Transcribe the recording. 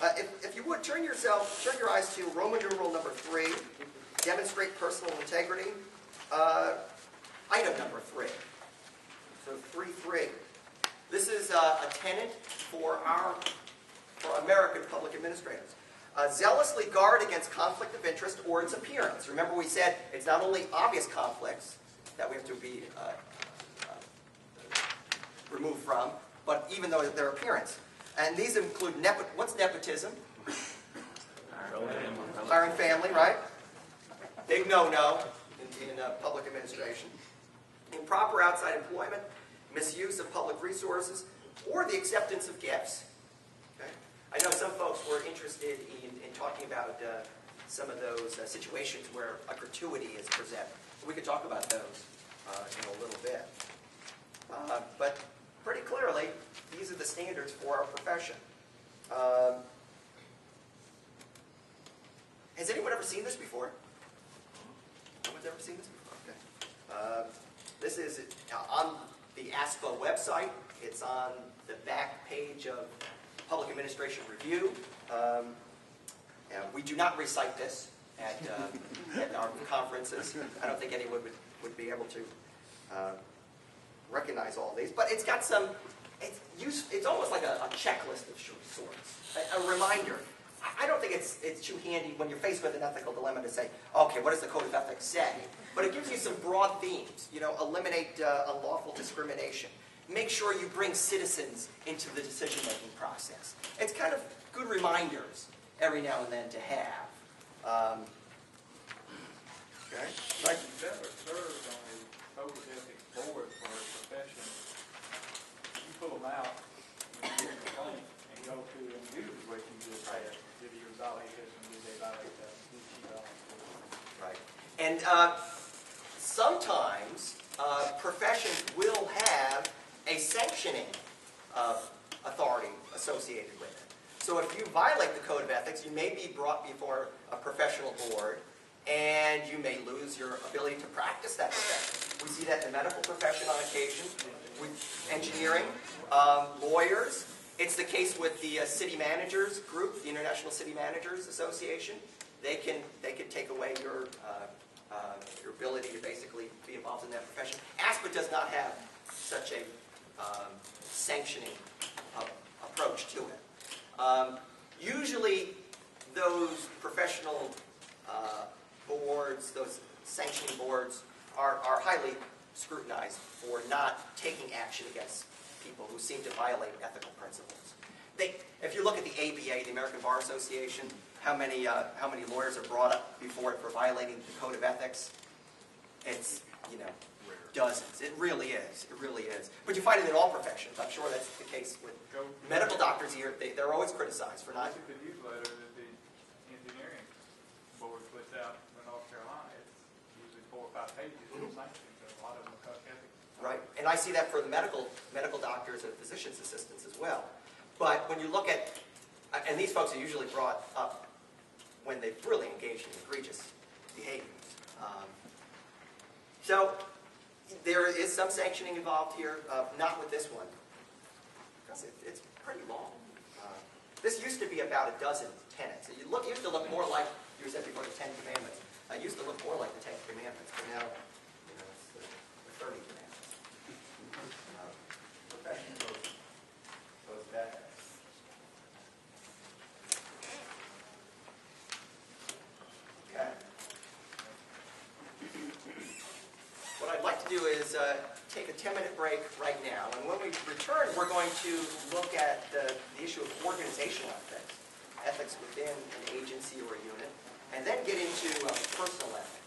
If you would, turn your eyes to Roman numeral number 3, demonstrate personal integrity. Item number 3. So 3.3. This is a tenet for American public administrators. Zealously guard against conflict of interest or its appearance. Remember, we said it's not only obvious conflicts that we have to be removed from, but even though their appearance. And these include what's nepotism? Hiring family, right? Big no-no in public administration. Improper outside employment, misuse of public resources, or the acceptance of gifts. Okay? I know some folks were interested in talking about some of those situations where a gratuity is presented. We could talk about those in a little bit. But pretty clearly, these are the standards for our profession. Has anyone ever seen this before? No one's ever seen this before? Okay. This is on the ASPA website. It's on the back page of Public Administration Review. We do not recite this at our conferences. I don't think anyone would be able to recognize all these. But it's got some, it's almost like a checklist of sorts. A reminder. I don't think it's too handy when you're faced with an ethical dilemma to say, okay, what does the Code of Ethics say? But it gives you some broad themes. You know, eliminate unlawful discrimination. Make sure you bring citizens into the decision-making process. It's kind of good reminders every now and then to have. Okay. Like you never served on a Code of Ethics board for a profession. You pull them out when you get a complaint and go to them, usually what you just said. Did you violate this and did they violate that? Did she violate that? Right. And sometimes professions will have a sanctioning authority associated with it. So if you violate the Code of Ethics, you may be brought before a professional board, and you may lose your ability to practice that profession. We see that in the medical profession on occasion, with engineering, lawyers. It's the case with the city managers group, the International City Managers Association. They can take away your ability to basically be involved in that profession. ASPA does not have such a sanctioning approach to it. Usually, those professional boards, those sanctioning boards, are highly scrutinized for not taking action against people who seem to violate ethical principles. If you look at the ABA, the American Bar Association, how many lawyers are brought up before it for violating the Code of Ethics? It's, dozens. It really is. It really is. But you find it in all professions. I'm sure that's the case with medical doctors here. They're always criticized for not. Look at the newsletter that the engineering board puts out in North Carolina. It's usually 4 or 5 pages of sanctions. A lot of them are ethics. Right. And I see that for the medical doctors and physician's assistants as well. But when you look at, and these folks are usually brought up when they've really engaged in egregious behaviors. So there is some sanctioning involved here, not with this one, because it's pretty long. This used to be about a dozen tenets. It used to look more like, you said before, the 10 Commandments. It used to look more like the 10 Commandments, but now, it's the 30 Commandments. Profession goes back. Okay. What I'd like to do is take a 10-minute break right now, and when we return, we're going to look at the issue of organizational ethics, ethics within an agency or a unit, and then get into personal ethics.